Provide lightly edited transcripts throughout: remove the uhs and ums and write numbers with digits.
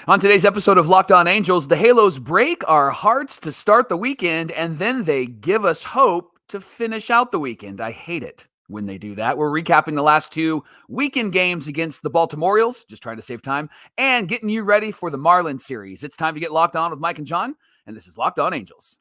On today's episode of Locked On Angels, the Halos break our hearts to start the weekend, and then they give us hope to finish out the weekend. I hate it when they do that. We're recapping the last two weekend games against the Baltimore Orioles, just trying to save time, and getting you ready for the Marlins series. It's time to get locked on with Mike and John, and this is Locked On Angels.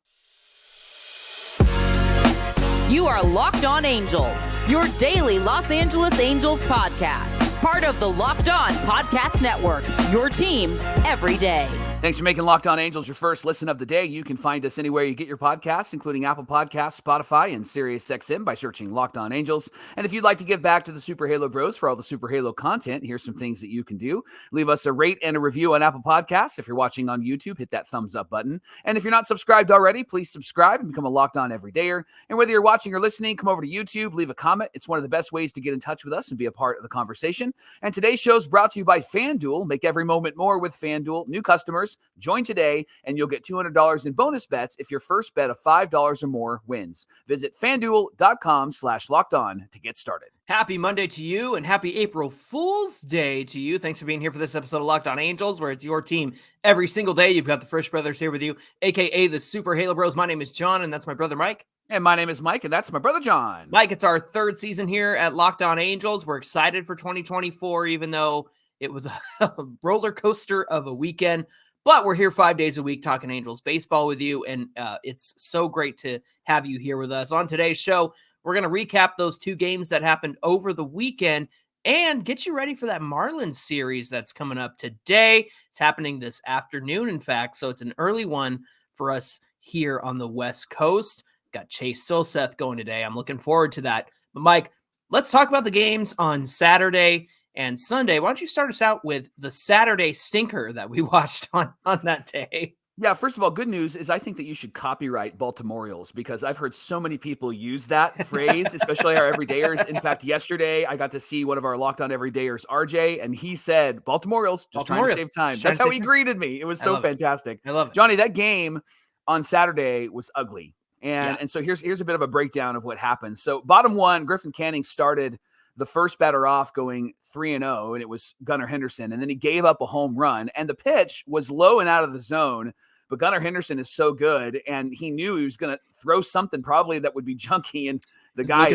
You are Locked On Angels, your daily Los Angeles Angels podcast. Part of the Locked On Podcast Network, your team every day. Thanks for making Locked On Angels your first listen of the day. You can find us anywhere you get your podcasts, including Apple Podcasts, Spotify, and SiriusXM by searching Locked On Angels. And if you'd like to give back to the Super Halo Bros for all the Super Halo content, here's some things that you can do. Leave us a rate and a review on Apple Podcasts. If you're watching on YouTube, hit that thumbs up button. And if you're not subscribed already, please subscribe and become a Locked On Everydayer. And whether you're watching or listening, come over to YouTube, leave a comment. It's one of the best ways to get in touch with us and be a part of the conversation. And today's show is brought to you by FanDuel. Make every moment more with FanDuel. New customers, join today, and you'll get $200 in bonus bets if your first bet of $5 or more wins. Visit FanDuel.com/LockedOn to get started. Happy Monday to you, and happy April Fool's Day to you. Thanks for being here for this episode of Locked On Angels, where it's your team every single day. You've got the Frisch Brothers here with you, a.k.a. the Super Halo Bros. My name is John, and that's my brother Mike. And my name is Mike, and that's my brother John. Mike, it's our third season here at Locked On Angels. We're excited for 2024, even though it was a roller coaster of a weekend. But we're here 5 days a week talking Angels baseball with you, and it's so great to have you here with us. On today's show, we're going to recap those two games that happened over the weekend and get you ready for that Marlins series that's coming up today. It's happening this afternoon, in fact, so it's an early one for us here on the West Coast. Got Chase Soseth going today. I'm looking forward to that. But Mike, let's talk about the games on Saturday and Sunday. Why don't you start us out with the Saturday stinker that we watched on that day? Yeah, first of all, good news is I think that you should copyright Baltimore Orioles, because I've heard so many people use that phrase, especially our everydayers. In fact, yesterday I got to see one of our Locked On Everydayers, RJ, and he said, Baltimore Orioles, just trying to save time. That's how he greeted me. It was so fantastic. I love it. Johnny, that game on Saturday was ugly. And so here's a bit of a breakdown of what happened. So bottom one, Griffin Canning started the first batter off going 3-0, and it was Gunnar Henderson. And then he gave up a home run, and the pitch was low and out of the zone. But Gunnar Henderson is so good, and he knew he was going to throw something probably that would be junky, and the guy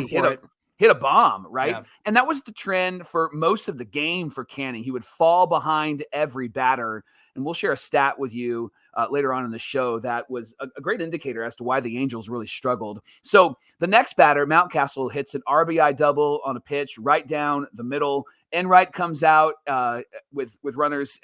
hit a bomb, right? Yeah. And that was the trend for most of the game for Canning. He would fall behind every batter, and we'll share a stat with you later on in the show that was a great indicator as to why the Angels really struggled. So the next batter, Mountcastle, hits an RBI double on a pitch right down the middle. Enright comes out with runners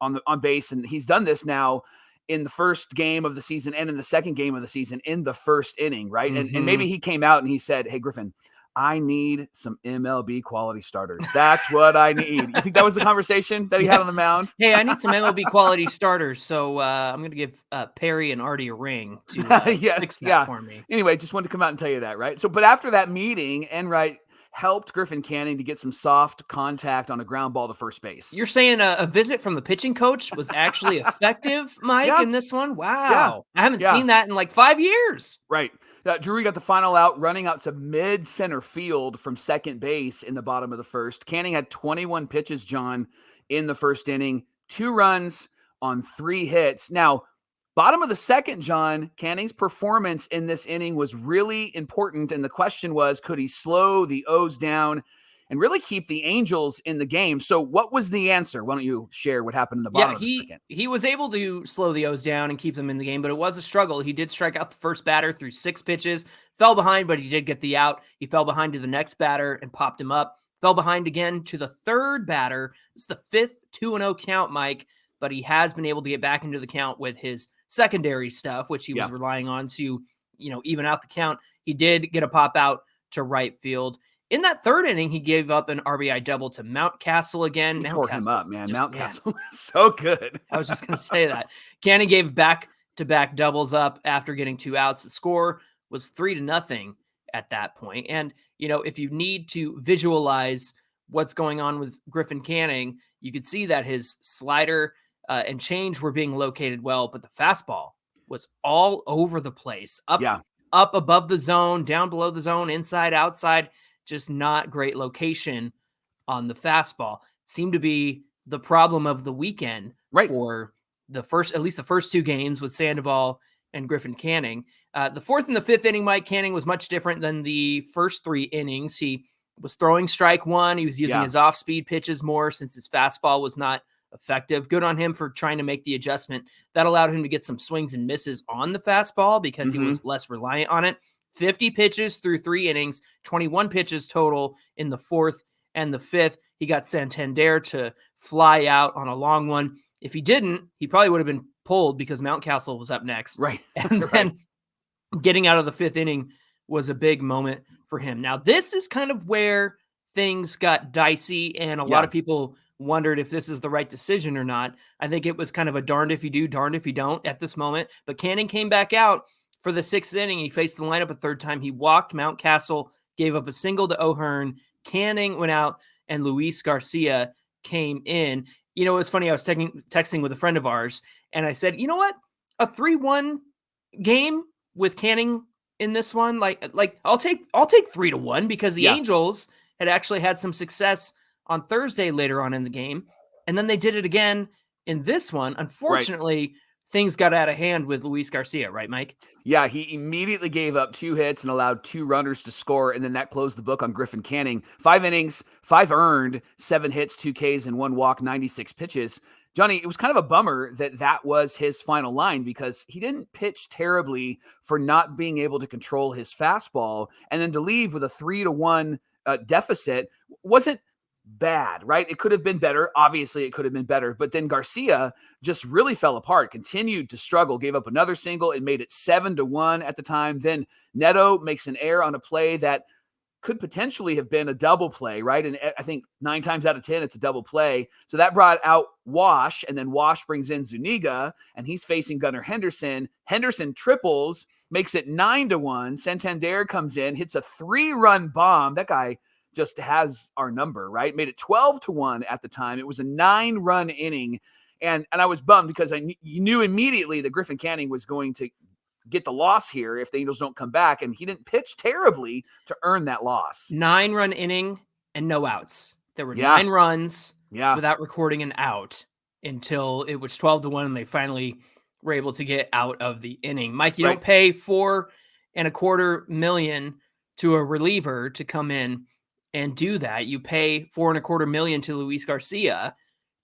on base, and he's done this now in the first game of the season and in the second game of the season in the first inning, right? Mm-hmm. And maybe he came out and he said, hey, Griffin, I need some MLB quality starters. That's what I need. You think that was the conversation that he had on the mound? Hey, I need some MLB quality starters, so I'm going to give Perry and Artie a ring to fix that for me. Anyway, just wanted to come out and tell you that, right? So, but after that meeting, Enright helped Griffin Canning to get some soft contact on a ground ball to first base. You're saying a visit from the pitching coach was actually effective, Mike, in this one? Wow. Yeah. I haven't seen that in like 5 years. Right. Drury got the final out, running out to mid-center field from second base in the bottom of the first. Canning had 21 pitches, John, in the first inning, 2 runs on 3 hits. Now, bottom of the second, John, Canning's performance in this inning was really important, and the question was, could he slow the O's down and really keep the Angels in the game? So what was the answer? Why don't you share what happened in the bottom of the second? He was able to slow the O's down and keep them in the game, but it was a struggle. He did strike out the first batter through 6 pitches, fell behind, but he did get the out. He fell behind to the next batter and popped him up, fell behind again to the third batter. This is the 5th 2-0 count, Mike, but he has been able to get back into the count with his secondary stuff, which he was relying on to, even out the count. He did get a pop out to right field. In that third inning, he gave up an RBI double to Mountcastle again. He tore him up, man. Mountcastle is so good. I was just going to say that. Canning gave back-to-back doubles up after getting 2 outs. The score was 3-0 at that point. And, if you need to visualize what's going on with Griffin Canning, you could see that his slider and change were being located well, but the fastball was all over the place. Up above the zone, down below the zone, inside, outside. Just not great location on the fastball. Seemed to be the problem of the weekend Right. for at least the first 2 games with Sandoval and Griffin Canning. The 4th and the 5th inning, Mike Canning was much different than the first 3 innings. He was throwing strike 1. He was using his off-speed pitches more since his fastball was not effective. Good on him for trying to make the adjustment. That allowed him to get some swings and misses on the fastball because he was less reliant on it. 50 pitches through 3 innings, 21 pitches total in the 4th and the 5th. He got Santander to fly out on a long one. If he didn't, he probably would have been pulled because Mountcastle was up next. Right. And then getting out of the 5th inning was a big moment for him. Now, this is kind of where things got dicey, and a lot of people wondered if this is the right decision or not. I think it was kind of a darned if you do, darned if you don't at this moment. But Canning came back out for the 6th inning. He faced the lineup a 3rd time. He walked Mountcastle, gave up a single to O'Hearn. Canning went out, and Luis Garcia came in. You know, it was funny. I was texting with a friend of ours, and I said, you know what? A 3-1 game with Canning in this one, like I'll take 3-1 because the Angels had actually had some success on Thursday later on in the game, and then they did it again in this one. Unfortunately, things got out of hand with Luis Garcia, right, Mike? Yeah, he immediately gave up 2 hits and allowed 2 runners to score, and then that closed the book on Griffin Canning. 5 innings, 5 earned, 7 hits, 2 Ks, and 1 walk, 96 pitches. Johnny, it was kind of a bummer that was his final line because he didn't pitch terribly for not being able to control his fastball, and then to leave with a 3-1 deficit wasn't bad, right? It could have been better. Obviously, it could have been better. But then Garcia just really fell apart, continued to struggle, gave up another single. It made it 7-1 at the time. Then Neto makes an error on a play that could potentially have been a double play, right? And I think 9 times out of 10, it's a double play. So that brought out Wash, and then Wash brings in Zuniga, and he's facing Gunnar Henderson. Henderson triples, makes it 9-1. Santander comes in, hits a 3-run bomb. That guy just has our number, right? Made it 12-1 at the time. It was a 9-run inning. And I was bummed because you knew immediately that Griffin Canning was going to get the loss here if the Angels don't come back. And he didn't pitch terribly to earn that loss. 9-run inning and no outs. There were 9 runs without recording an out until it was 12-1 and they finally were able to get out of the inning. Mike, you don't pay $4.25 million to a reliever to come in and do that. You pay $4.25 million to Luis Garcia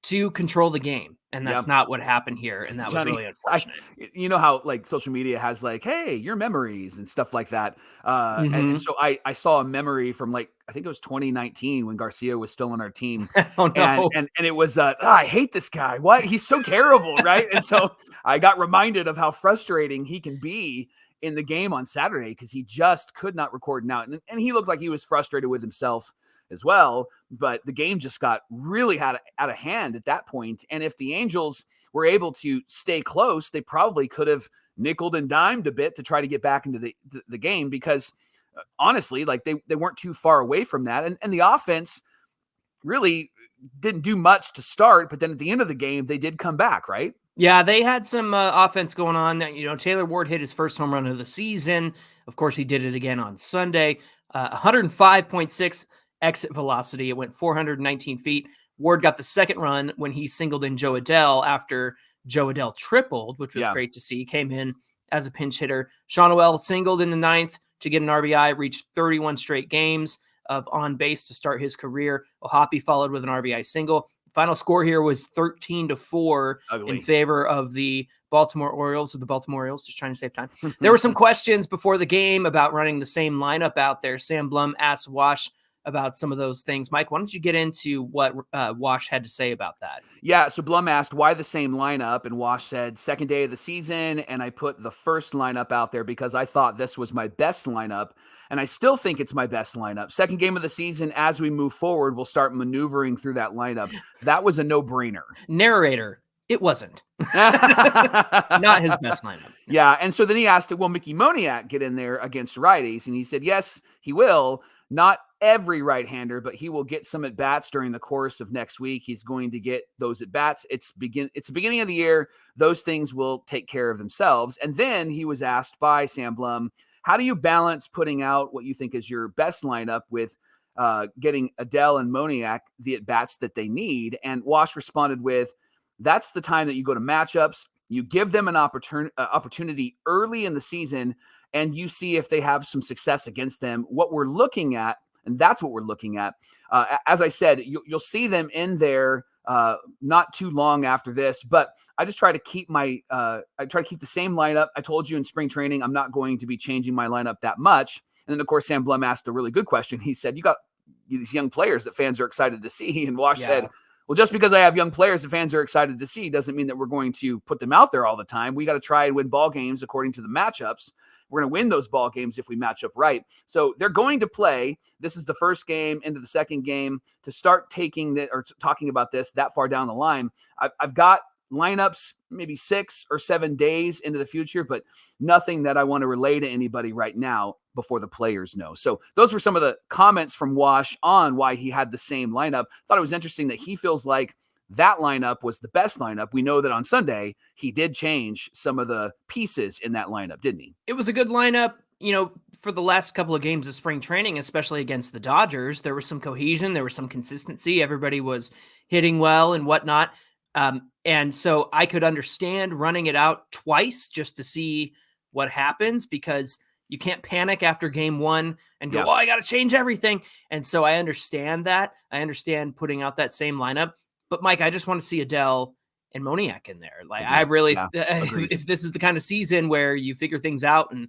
to control the game. And that's not what happened here. And that was really unfortunate. You know how like social media has like, hey, your memories and stuff like that. And so I saw a memory from like, I think it was 2019 when Garcia was still on our team. Oh, no. And it was, I hate this guy. What? He's so terrible. Right. And so I got reminded of how frustrating he can be in the game on Saturday because he just could not record an out. And he looked like he was frustrated with himself as well, but the game just got really out of hand at that point. And if the Angels were able to stay close, they probably could have nickeled and dimed a bit to try to get back into the game because honestly, like they weren't too far away from that. And the offense really didn't do much to start, but then at the end of the game, they did come back, right? Yeah, they had some offense going on. You know, Taylor Ward hit his first home run of the season. Of course, he did it again on Sunday. 105.6 exit velocity. It went 419 feet. Ward got the second run when he singled in Joe Adell after Joe Adell tripled, which was great to see. He came in as a pinch hitter. Sean Noel singled in the 9th to get an RBI, reached 31 straight games of on base to start his career. Ohapi followed with an RBI single. Final score here was 13-4 in favor of the Baltimore Orioles. Just trying to save time. There were some questions before the game about running the same lineup out there. Sam Blum asked Wash about some of those things. Mike, why don't you get into what Wash had to say about that? Yeah, so Blum asked why the same lineup, and Wash said second day of the season, and I put the first lineup out there because I thought this was my best lineup, and I still think it's my best lineup. Second game of the season, as we move forward, we'll start maneuvering through that lineup. That was a no-brainer. Narrator, it wasn't. Not his best lineup. Yeah, and so then he asked, will Mickey Moniak get in there against righties? And he said, yes, he will. Not every right-hander, but he will get some at-bats during the course of next week. He's going to get those at-bats. It's the beginning of the year. Those things will take care of themselves. And then he was asked by Sam Blum, how do you balance putting out what you think is your best lineup with getting Adele and Moniak the at-bats that they need. And Wash responded with, that's the time that you go to matchups. You give them an opportunity early in the season, and you see if they have some success against them. What we're looking at, and that's what we're looking at. As I said, you'll see them in there not too long after this, but I just try to keep the same lineup. I told you in spring training, I'm not going to be changing my lineup that much. And then, of course, Sam Blum asked a really good question. He said, you got these young players that fans are excited to see. And Wash said, well, just because I have young players that fans are excited to see doesn't mean that we're going to put them out there all the time. We got to try and win ball games according to the matchups. We're going to win those ball games if we match up right. So they're going to play. This is the first game into the second game to start talking about this that far down the line. I've got lineups maybe 6 or 7 days into the future, but nothing that I want to relay to anybody right now before the players know. So those were some of the comments from Wash on why he had the same lineup. Thought it was interesting that he feels like that lineup was the best lineup. We know that on Sunday, he did change some of the pieces in that lineup, didn't he? It was a good lineup, for the last couple of games of spring training, especially against the Dodgers. There was some cohesion. There was some consistency. Everybody was hitting well and whatnot. And so I could understand running it out twice just to see what happens, because you can't panic after game one and go, I got to change everything. And so I understand that. I understand putting out that same lineup. But Mike, I just want to see Adele and Moniak in there. Like, I really, if this is the kind of season where you figure things out, and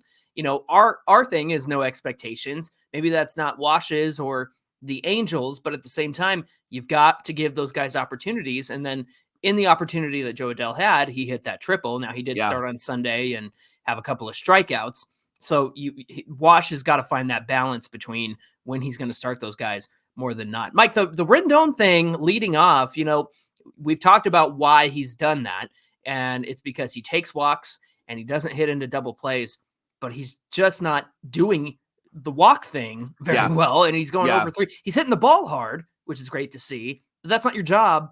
our thing is no expectations. Maybe that's not Wash's or the Angels, but at the same time, you've got to give those guys opportunities. And then in the opportunity that Joe Adele had, he hit that triple. Now he did start on Sunday and have a couple of strikeouts. So Wash has got to find that balance between when he's going to start those guys more than not. Mike, the Rendon thing leading off, we've talked about why he's done that. And it's because he takes walks and he doesn't hit into double plays, but he's just not doing the walk thing very well. And he's going over 3. He's hitting the ball hard, which is great to see, but that's not your job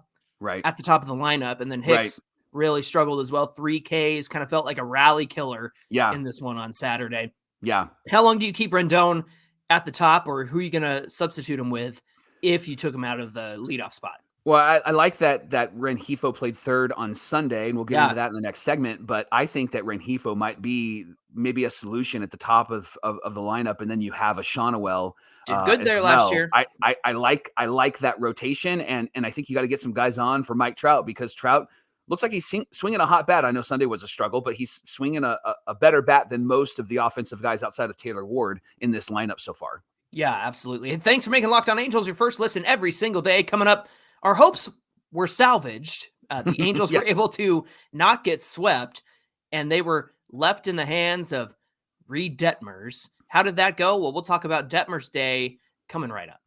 at the top of the lineup. And then Hicks really struggled as well. 3 Ks, kind of felt like a rally killer in this one on Saturday. Yeah. How long do you keep Rendon at the top, or who are you going to substitute him with if you took him out of the leadoff spot? Well, I like that Rengifo played third on Sunday, and we'll get into that in the next segment. But I think that Rengifo might be maybe a solution at the top of the lineup, and then you have a Shonawell. Did good there last year. I like that rotation, and I think you got to get some guys on for Mike Trout, because Trout looks like he's swinging a hot bat. I know Sunday was a struggle, but he's swinging a better bat than most of the offensive guys outside of Taylor Ward in this lineup so far. Yeah, absolutely. And thanks for making Locked On Angels your first listen every single day. Coming up, our hopes were salvaged. The Angels were able to not get swept, and they were left in the hands of Reid Detmers. How did that go? Well, we'll talk about Detmers Day coming right up.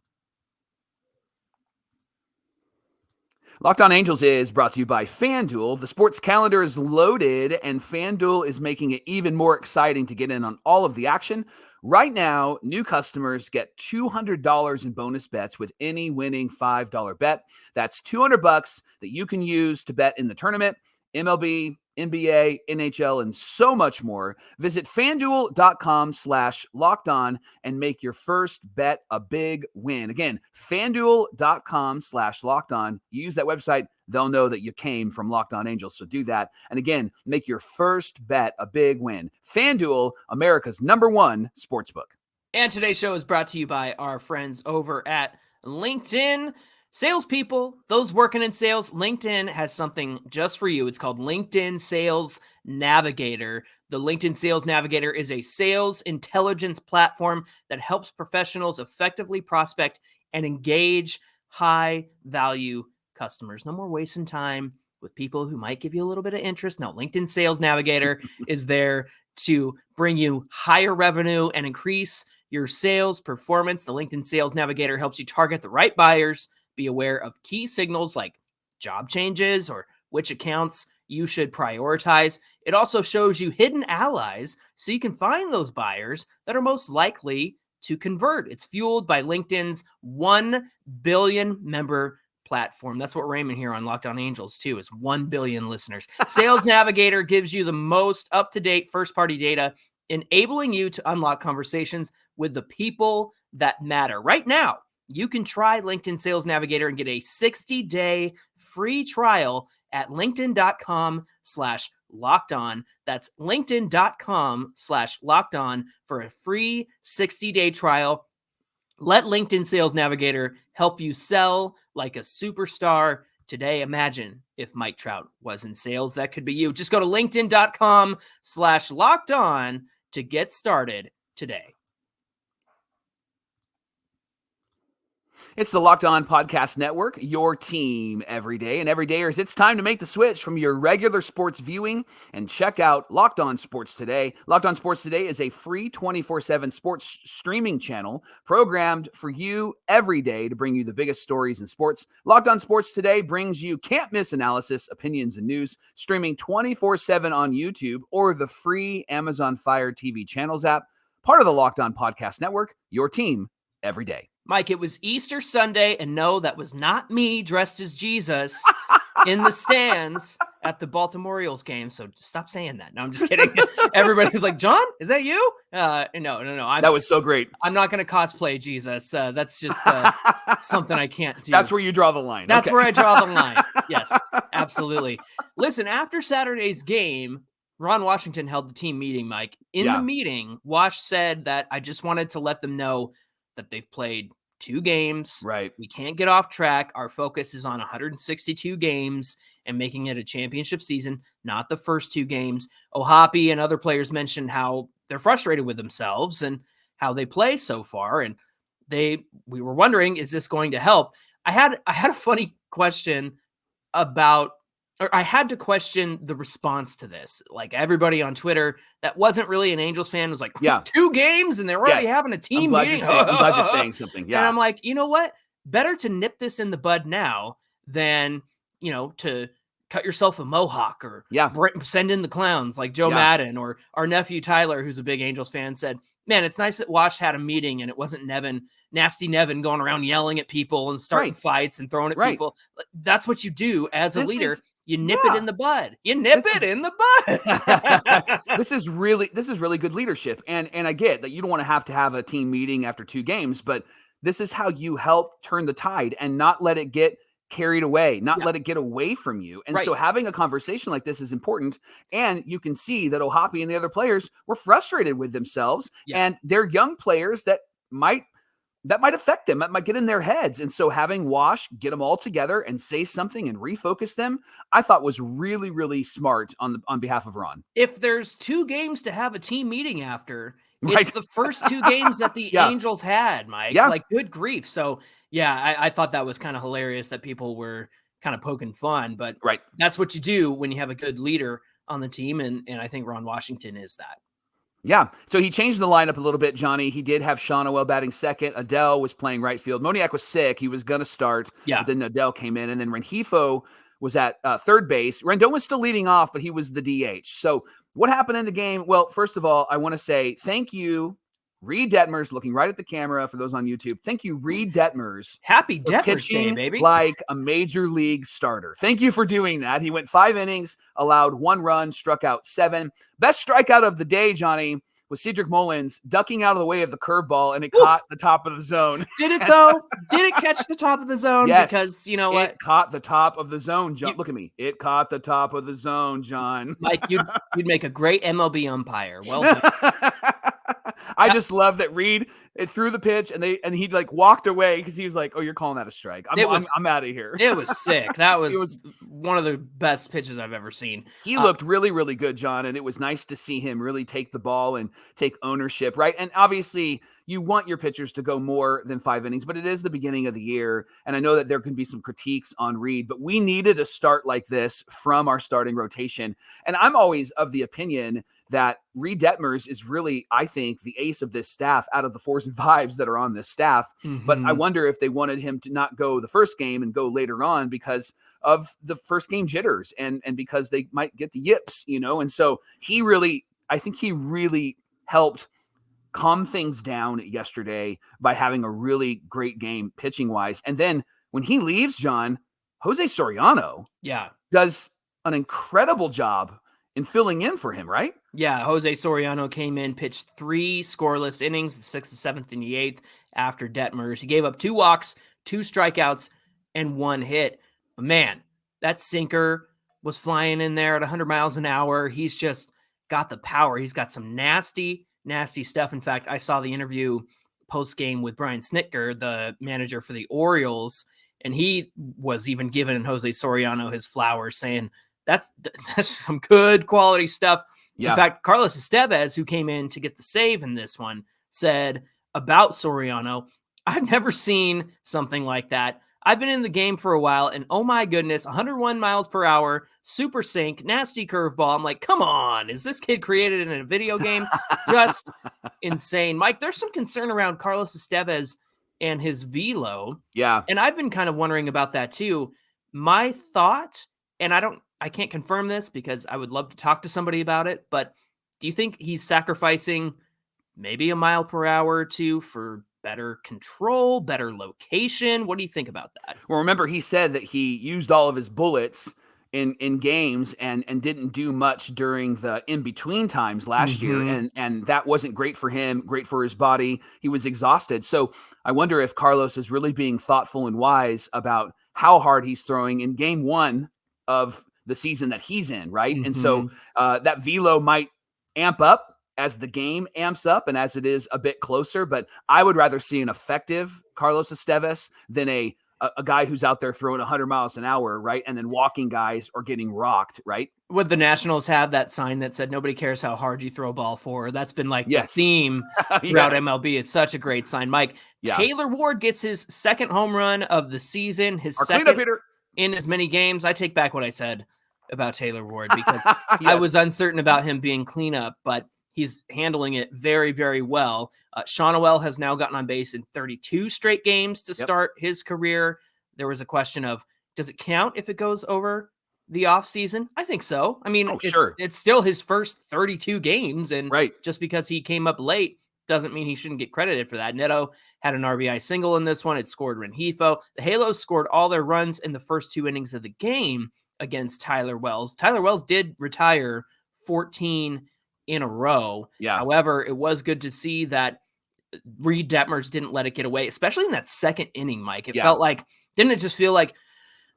Locked On Angels is brought to you by FanDuel. The sports calendar is loaded, and FanDuel is making it even more exciting to get in on all of the action. Right now, new customers get $200 in bonus bets with any winning $5 bet. That's $200 that you can use to bet in the tournament, MLB, NBA, NHL, and so much more. Visit FanDuel.com/lockedon and make your first bet a big win. Again, FanDuel.com/lockedon. You use that website, they'll know that you came from Locked On Angels. So do that. And again, make your first bet a big win. FanDuel, America's #1 sportsbook. And today's show is brought to you by our friends over at LinkedIn. Salespeople, those working in sales, LinkedIn has something just for you. It's called LinkedIn Sales Navigator. The LinkedIn Sales Navigator is a sales intelligence platform that helps professionals effectively prospect and engage high-value customers. No more wasting time with people who might give you a little bit of interest. No, LinkedIn Sales Navigator is there to bring you higher revenue and increase your sales performance. The LinkedIn Sales Navigator helps you target the right buyers, be aware of key signals like job changes or which accounts you should prioritize. It also shows you hidden allies so you can find those buyers that are most likely to convert. It's fueled by LinkedIn's 1 billion member platform. That's what we're aiming here on Locked On Angels too, is 1 billion listeners. Sales Navigator gives you the most up-to-date first-party data, enabling you to unlock conversations with the people that matter. Right now, you can try LinkedIn Sales Navigator and get a 60-day free trial at linkedin.com/lockedon. That's linkedin.com/lockedon for a free 60-day trial. Let LinkedIn Sales Navigator help you sell like a superstar today. Imagine if Mike Trout was in sales. That could be you. Just go to linkedin.com/lockedon to get started today. It's the Locked On Podcast Network, your team every day. And every dayers, it's time to make the switch from your regular sports viewing and check out Locked On Sports Today. Locked On Sports Today is a free 24/7 sports streaming channel programmed for you every day to bring you the biggest stories in sports. Locked On Sports Today brings you can't-miss analysis, opinions, and news, streaming 24/7 on YouTube or the free Amazon Fire TV channels app. Part of the Locked On Podcast Network, your team every day. Mike, it was Easter Sunday, and no, that was not me dressed as Jesus in the stands at the Baltimore Orioles game. So stop saying that. No, I'm just kidding. Everybody was like, John, is that you? No. That was so great. I'm not going to cosplay Jesus. That's just something I can't do. That's where you draw the line. That's where I draw the line. Yes, absolutely. Listen, after Saturday's game, Ron Washington held the team meeting, Mike. In the meeting, Wash said that I just wanted to let them know that they've played 2 games. Right. We can't get off track. Our focus is on 162 games and making it a championship season, not the first 2 games. O'Hoppe and other players mentioned how they're frustrated with themselves and how they play so far. And we were wondering, is this going to help? I had a funny question I had to question the response to this. Like everybody on Twitter that wasn't really an Angels fan was like, 2 games and they're already having a team meeting. I'm glad you're saying something. Yeah. And I'm like, you know what? Better to nip this in the bud now than, to cut yourself a mohawk or send in the clowns like Joe Madden or our nephew Tyler, who's a big Angels fan, said, man, it's nice that Wash had a meeting and it wasn't nasty Nevin going around yelling at people and starting fights and throwing at people. That's what you do as a leader. You nip it in the bud. In the bud. This is really good leadership. And I get that you don't want to have a team meeting after 2 games, but this is how you help turn the tide and not let it get carried away, not let it get away from you. And so having a conversation like this is important. And you can see that O'Hoppe and the other players were frustrated with themselves and they're young players that might affect them. That might get in their heads. And so having Wash get them all together and say something and refocus them, I thought was really, really smart on behalf of Ron. If there's 2 games to have a team meeting after, it's the first 2 games that the Angels had, Mike. Yeah. Like, good grief. So, I thought that was kind of hilarious that people were kind of poking fun. But that's what you do when you have a good leader on the team. And I think Ron Washington is that. Yeah. So he changed the lineup a little bit, Johnny. He did have Sean Noel batting second. Adele was playing right field. Moniak was sick. He was going to start. But then Adele came in. And then Rengifo was at third base. Rendon was still leading off, but he was the DH. So what happened in the game? Well, first of all, I want to say thank you, Reid Detmers, looking right at the camera for those on YouTube. Thank you, Reid Detmers. Happy Detmers Day, baby. Like a major league starter. Thank you for doing that. He went 5 innings, allowed 1 run, struck out 7. Best strikeout of the day, Johnny, was Cedric Mullins ducking out of the way of the curveball, and it caught the top of the zone. Did it, though? Did it catch the top of the zone? Yes. Because, you know what? It caught the top of the zone, John. Look at me. It caught the top of the zone, John. Mike, you'd make a great MLB umpire. Well done. I just love that Reid threw the pitch and he like walked away because he was like, "Oh, you're calling that a strike? I'm out of here." It was sick. That was one of the best pitches I've ever seen. He looked really, really good, John, and it was nice to see him really take the ball and take ownership, right? And obviously, you want your pitchers to go more than 5 innings, but it is the beginning of the year, and I know that there can be some critiques on Reid, but we needed a start like this from our starting rotation. And I'm always of the opinion that Reid Detmers is really, I think, the ace of this staff out of the 4s and 5s that are on this staff. Mm-hmm. But I wonder if they wanted him to not go the first game and go later on because of the first game jitters and because they might get the yips, you know? And so I think he really helped calm things down yesterday by having a really great game pitching wise. And then when he leaves, John, Jose Soriano does an incredible job in filling in for him, right? Yeah, Jose Soriano came in, pitched 3 scoreless innings, the 6th, the 7th, and the 8th after Detmers. He gave up 2 walks, 2 strikeouts, and 1 hit. But man, that sinker was flying in there at 100 miles an hour. He's just got the power. He's got some nasty, nasty stuff. In fact, I saw the interview post-game with Brian Snitker, the manager for the Orioles, and he was even giving Jose Soriano his flowers, saying that's some good quality stuff. Yeah. In fact, Carlos Estevez, who came in to get the save in this one, said about Soriano, I've never seen something like that. I've been in the game for a while, and oh my goodness, 101 miles per hour, super sync, nasty curveball. I'm like, come on, is this kid created in a video game? Just insane. Mike, there's some concern around Carlos Estevez and his velo. Yeah. And I've been kind of wondering about that too. My thought, and I can't confirm this because I would love to talk to somebody about it, but do you think he's sacrificing maybe a mile per hour or 2 for better control, better location? What do you think about that? Well, remember, he said that he used all of his bullets in games and didn't do much during the in-between times last year. And that wasn't great for him, great for his body. He was exhausted. So I wonder if Carlos is really being thoughtful and wise about how hard he's throwing in game 1 of the season that he's in, right? And so that velo might amp up as the game amps up and as it is a bit closer, but I would rather see an effective Carlos Estevez than a guy who's out there throwing 100 miles an hour, right? And then walking guys or getting rocked, right? Would the Nationals have that sign that said, nobody cares how hard you throw a ball for? That's been like the theme throughout MLB. It's such a great sign. Mike, Taylor Ward gets his 2nd home run of the season, his Our second cleanup hitter in as many games. I take back what I said about Taylor Ward because I was uncertain about him being cleanup, but he's handling it very, very well. Sean O'Well has now gotten on base in 32 straight games to start his career. There was a question of, does it count if it goes over the offseason? I think so. I mean, it's still his first 32 games, and just because he came up late doesn't mean he shouldn't get credited for that. Neto had an RBI single in this one. It scored Rengifo. The Halos scored all their runs in the first 2 innings of the game against Tyler Wells. Tyler Wells did retire 14 in a row. However, it was good to see that Reid Detmers didn't let it get away, especially in that 2nd inning, Mike. It felt like, didn't it just feel like,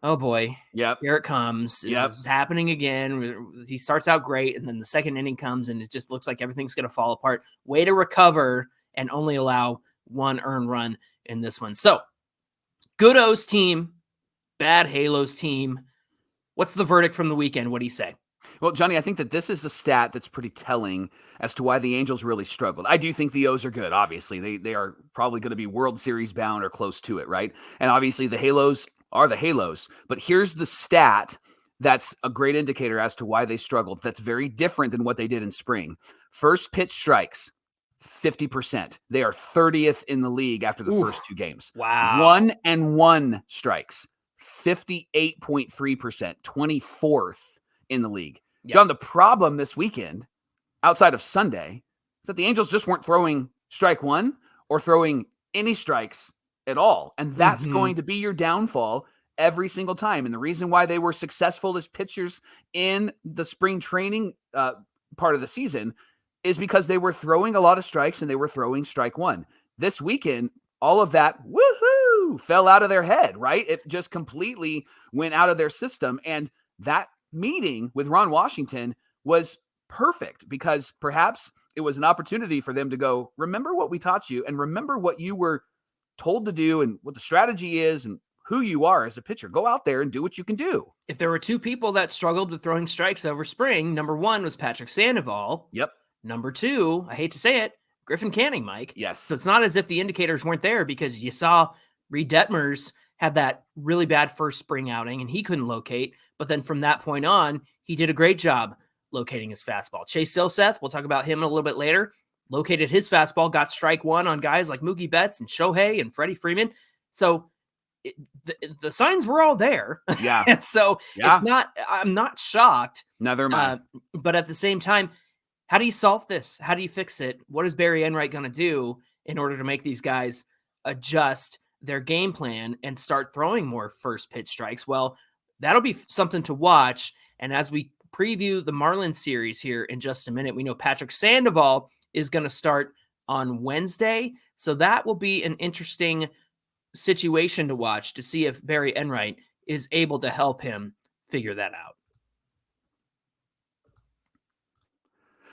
oh boy, here it comes. It's happening again. He starts out great, and then the 2nd inning comes, and it just looks like everything's going to fall apart. Way to recover and only allow 1 earned run in this one. So, good O's team, bad Halos team. What's the verdict from the weekend? What do you say? Well, Johnny, I think that this is a stat that's pretty telling as to why the Angels really struggled. I do think the O's are good, obviously. They are probably going to be World Series bound or close to it, right? And obviously the Halos are the Halos. But here's the stat that's a great indicator as to why they struggled. That's very different than what they did in spring. First pitch strikes, 50%. They are 30th in the league after the first 2 games. Wow. 1-1 strikes, 58.3%, 24th in the league. John, the problem this weekend, outside of Sunday, is that the Angels just weren't throwing strike 1 or throwing any strikes at all. And that's going to be your downfall every single time. And the reason why they were successful as pitchers in the spring training part of the season is because they were throwing a lot of strikes and they were throwing strike 1. This weekend, all of that, woohoo, fell out of their head, right? It just completely went out of their system. And that meeting with Ron Washington was perfect because perhaps it was an opportunity for them to go, remember what we taught you and remember what you were told to do and what the strategy is and who you are as a pitcher. Go out there and do what you can do. If there were 2 people that struggled with throwing strikes over spring, number 1 was Patrick Sandoval. Number 2, I hate to say it, Griffin Canning, Mike. Yes. So it's not as if the indicators weren't there because you saw Reid Detmers had that really bad first spring outing and he couldn't locate. But then from that point on, he did a great job locating his fastball. Chase Silseth, we'll talk about him a little bit later, located his fastball, got strike 1 on guys like Mookie Betts and Shohei and Freddie Freeman. So the signs were all there. And so it's not, I'm not shocked. Neither am I. But at the same time, how do you solve this? How do you fix it? What is Barry Enright going to do in order to make these guys adjust their game plan and start throwing more first pitch strikes? Well, that'll be something to watch. And as we preview the Marlins series here in just a minute. We know Patrick Sandoval is going to start on Wednesday, so that will be an interesting situation to watch to see if Barry Enright is able to help him figure that out.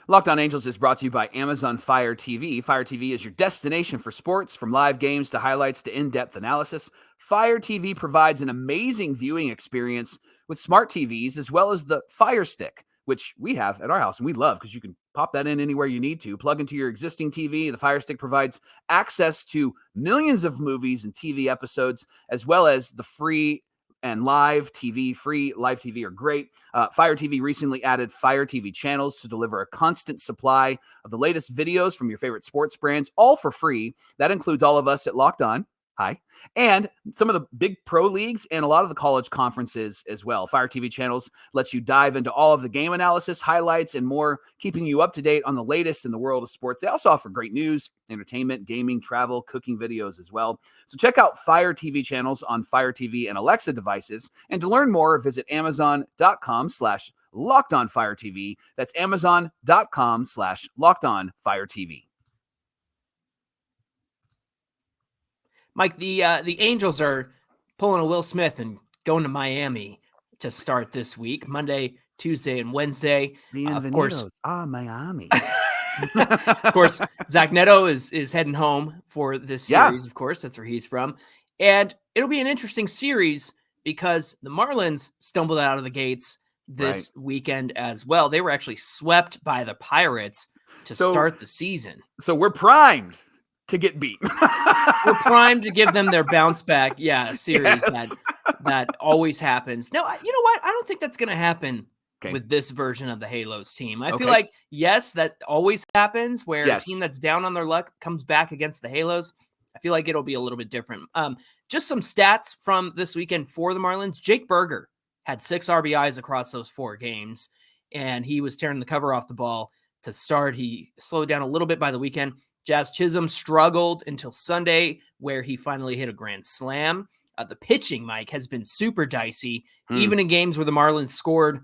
Locked On Angels is brought to you by Amazon Fire TV. Fire TV is your destination for sports, from live games to highlights to in-depth analysis. Fire TV provides an amazing viewing experience with smart TVs, as well as the Fire Stick, which we have at our house and we love because you can pop that in anywhere you need to. Plug into your existing TV. The Fire Stick provides access to millions of movies and TV episodes, as well as the free and live TV. Free live TV are great. Fire TV recently added Fire TV channels to deliver a constant supply of the latest videos from your favorite sports brands, all for free. That includes all of us at Locked On. Hi. And some of the big pro leagues and a lot of the college conferences as well. Fire TV channels lets you dive into all of the game analysis, highlights, and more, keeping you up to date on the latest in the world of sports. They also offer great news, entertainment, gaming, travel, cooking videos as well. So check out Fire TV channels on Fire TV and Alexa devices. And to learn more, visit Amazon.com/LockedOnFireTV. That's Amazon.com/LockedOnFireTV. Mike, the Angels are pulling a Will Smith and going to Miami to start this week, Monday, Tuesday, and Wednesday. Of course, Miami. Of course, Zach Neto is heading home for this series. Of course, that's where he's from. And it'll be an interesting series because the Marlins stumbled out of the gates this weekend as well. They were actually swept by the Pirates to start the season. So we're primed to get beat. We're primed to give them their bounce back series that always happens. No, you know what? I don't think that's going to happen with this version of the Halos team. I feel like, yes, that always happens where a team that's down on their luck comes back against the Halos. I feel like it'll be a little bit different. Just some stats from this weekend for the Marlins. Jake Berger had 6 RBIs across those 4 games, and he was tearing the cover off the ball to start. He slowed down a little bit by the weekend. Jazz Chisholm struggled until Sunday, where he finally hit a grand slam. The pitching, Mike, has been super dicey, even in games where the Marlins scored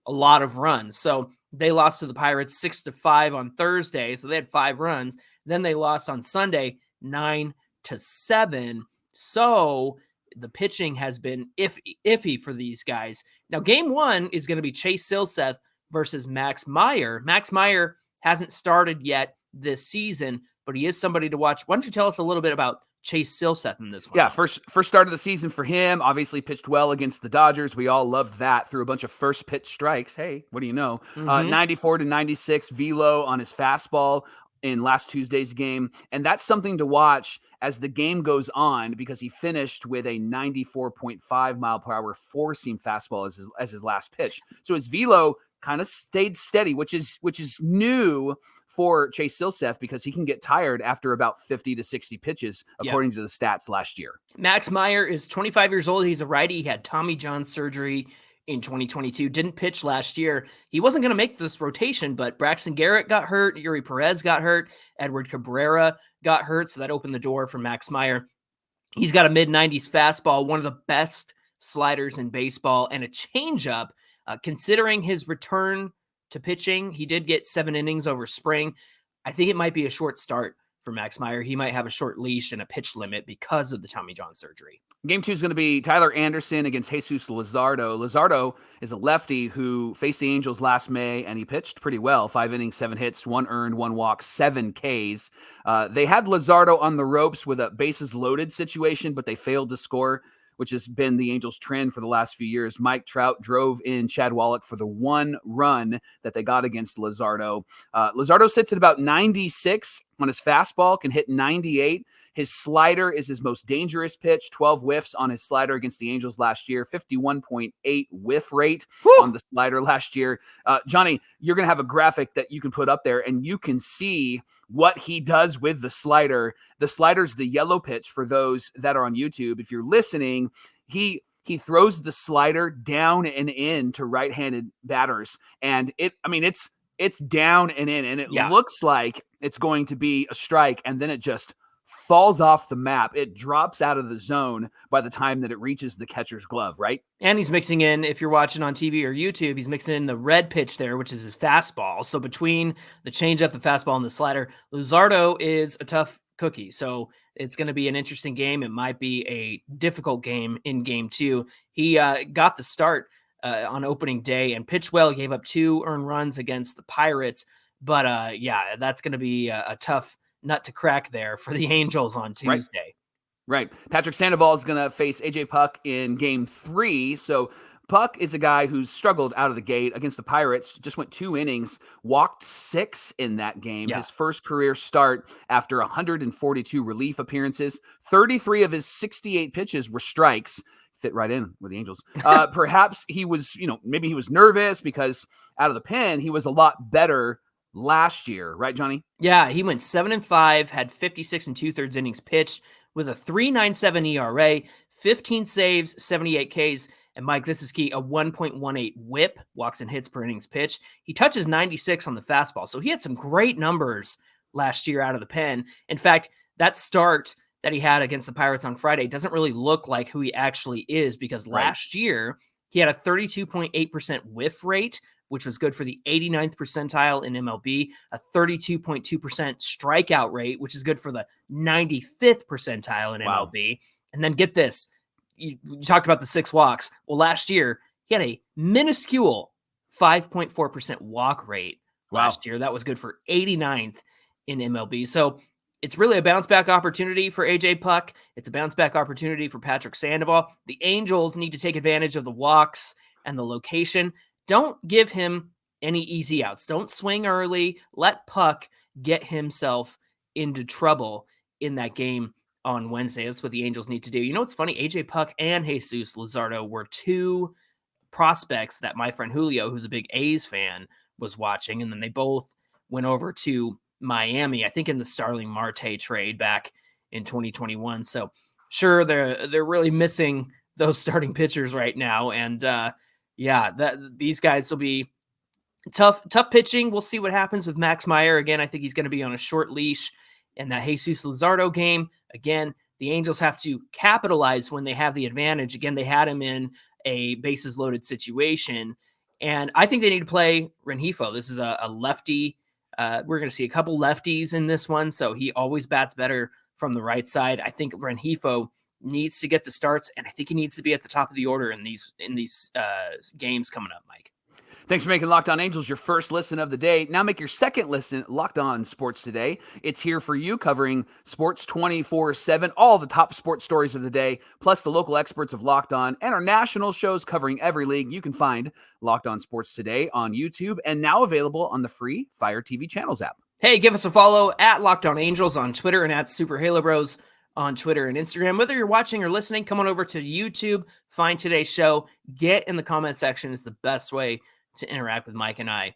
a lot of runs. So they lost to the Pirates 6-5 on Thursday, so they had 5 runs. Then they lost on Sunday 9-7. So the pitching has been iffy for these guys. Now, game 1 is going to be Chase Silseth versus Max Meyer. Max Meyer hasn't started yet this season, but he is somebody to watch. Why don't you tell us a little bit about Chase Silseth in this one? Yeah, first start of the season for him. Obviously pitched well against the Dodgers. We all loved that. Threw a bunch of first pitch strikes. Hey, what do you know? 94-96 velo on his fastball in last Tuesday's game. And that's something to watch as the game goes on, because he finished with a 94.5 mile per hour 4-seam fastball as his last pitch. So his velo kind of stayed steady, which is new for Chase Silseth, because he can get tired after about 50 to 60 pitches, according to the stats last year. Max Meyer is 25 years old. He's a righty. He had Tommy John surgery in 2022. Didn't pitch last year. He wasn't going to make this rotation, but Braxton Garrett got hurt. Yuri Perez got hurt. Edward Cabrera got hurt. So that opened the door for Max Meyer. He's got a mid-90s fastball, one of the best sliders in baseball, and a changeup. Considering his return to pitching, he did get 7 innings over spring. I think it might be a short start for Max Meyer. He might have a short leash and a pitch limit because of the Tommy John surgery. Game 2 is going to be Tyler Anderson against Jesus Luzardo. Luzardo is a lefty who faced the Angels last May, and he pitched pretty well. 5 innings, 7 hits, 1 earned, 1 walk, 7 Ks. They had Luzardo on the ropes with a bases loaded situation, but they failed to score, which has been the Angels' trend for the last few years. Mike Trout drove in Chad Wallach for the 1 run that they got against Luzardo. Luzardo sits at about 96 on his fastball, can hit 98. His slider is his most dangerous pitch, 12 whiffs on his slider against the Angels last year, 51.8 whiff rate on the slider last year. Johnny, you're going to have a graphic that you can put up there, and you can see what he does with the slider. The slider's the yellow pitch for those that are on YouTube. If you're listening, he throws the slider down and in to right-handed batters. And it's down and in, and it looks like it's going to be a strike, and then it just falls off the map. It drops out of the zone by the time that it reaches the catcher's glove, right? And he's mixing in, if you're watching on TV or YouTube, he's mixing in the red pitch there, which is his fastball. So between the changeup, the fastball, and the slider, Luzardo is a tough cookie. So it's going to be an interesting game. It might be a difficult game in game 2. He got the start on opening day and pitched well. He gave up 2 earned runs against the Pirates. But that's going to be a tough nut to crack there for the Angels on Tuesday. Right. Patrick Sandoval is going to face AJ Puck in game 3. So Puck is a guy who's struggled out of the gate against the Pirates, just went 2 innings, walked 6 in that game. Yeah. His first career start after 142 relief appearances. 33 of his 68 pitches were strikes. Fit right in with the Angels. Perhaps he was, maybe he was nervous because out of the pen, he was a lot better last year. Right, Johnny? Yeah, he went 7-5, had 56 2/3 innings pitched with a 3.97 ERA, 15 saves, 78 Ks. And Mike, this is key, a 1.18 whip, walks and hits per innings pitched. He touches 96 on the fastball. So he had some great numbers last year out of the pen. In fact, that start that he had against the Pirates on Friday doesn't really look like who he actually is, because last year he had a 32.8% whiff rate, which was good for the 89th percentile in MLB, a 32.2% strikeout rate, which is good for the 95th percentile in MLB. And then get this, you talked about the 6 walks. Well, last year he had a minuscule 5.4% walk rate last year. That was good for 89th in MLB. So it's really a bounce back opportunity for AJ Puck. It's a bounce back opportunity for Patrick Sandoval. The Angels need to take advantage of the walks and the location. Don't give him any easy outs. Don't swing early. Let Puck get himself into trouble in that game on Wednesday. That's what the Angels need to do. You know what's funny? AJ Puck and Jesus Luzardo were 2 prospects that my friend Julio, who's a big A's fan, was watching, and then they both went over to Miami, I think in the Starling Marte trade back in 2021. So sure, they're really missing those starting pitchers right now. And these guys will be tough pitching. We'll see what happens with Max Meyer. Again, I think he's going to be on a short leash in that Jesus Luzardo game. Again, the Angels have to capitalize when they have the advantage. Again, they had him in a bases loaded situation. And I think they need to play Rengifo. This is a lefty. We're going to see a couple lefties in this one, so he always bats better from the right side. I think Rengifo needs to get the starts, and I think he needs to be at the top of the order in these games coming up, Mike. Thanks for making Locked On Angels your first listen of the day. Now make your second listen Locked On Sports Today. It's here for you, covering sports 24/7, all the top sports stories of the day, plus the local experts of Locked On and our national shows covering every league. You can find Locked On Sports Today on YouTube and now available on the free Fire TV Channels app. Hey, give us a follow at Locked On Angels on Twitter and at Super Halo Bros on Twitter and Instagram. Whether you're watching or listening, come on over to YouTube, find today's show, get in the comment section. It's the best way to interact with Mike and I.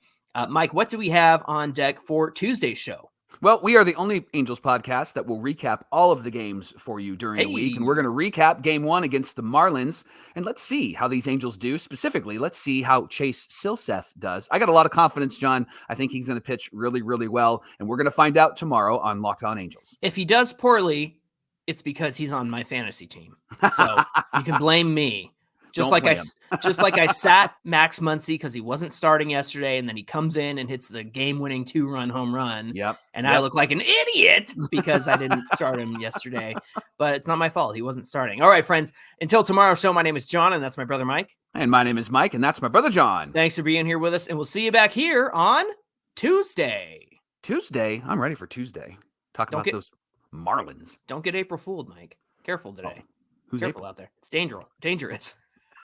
Mike, what do we have on deck for Tuesday's show? Well, we are the only Angels podcast that will recap all of the games for you during the week. And we're going to recap game 1 against the Marlins. And let's see how these Angels do. Specifically, let's see how Chase Silseth does. I got a lot of confidence, John. I think he's going to pitch really, really well. And we're going to find out tomorrow on Locked On Angels. If he does poorly, it's because he's on my fantasy team. So you can blame me. Just like I sat Max Muncy because he wasn't starting yesterday, and then he comes in and hits the game-winning 2-run home run. I look like an idiot because I didn't start him yesterday. But it's not my fault. He wasn't starting. All right, friends. Until tomorrow's show, my name is John, and that's my brother Mike. And my name is Mike, and that's my brother John. Thanks for being here with us, and we'll see you back here on Tuesday. Tuesday? I'm ready for Tuesday. Talk about those Marlins. Don't get April fooled, Mike. Careful today. Who's Careful out there. It's dangerous.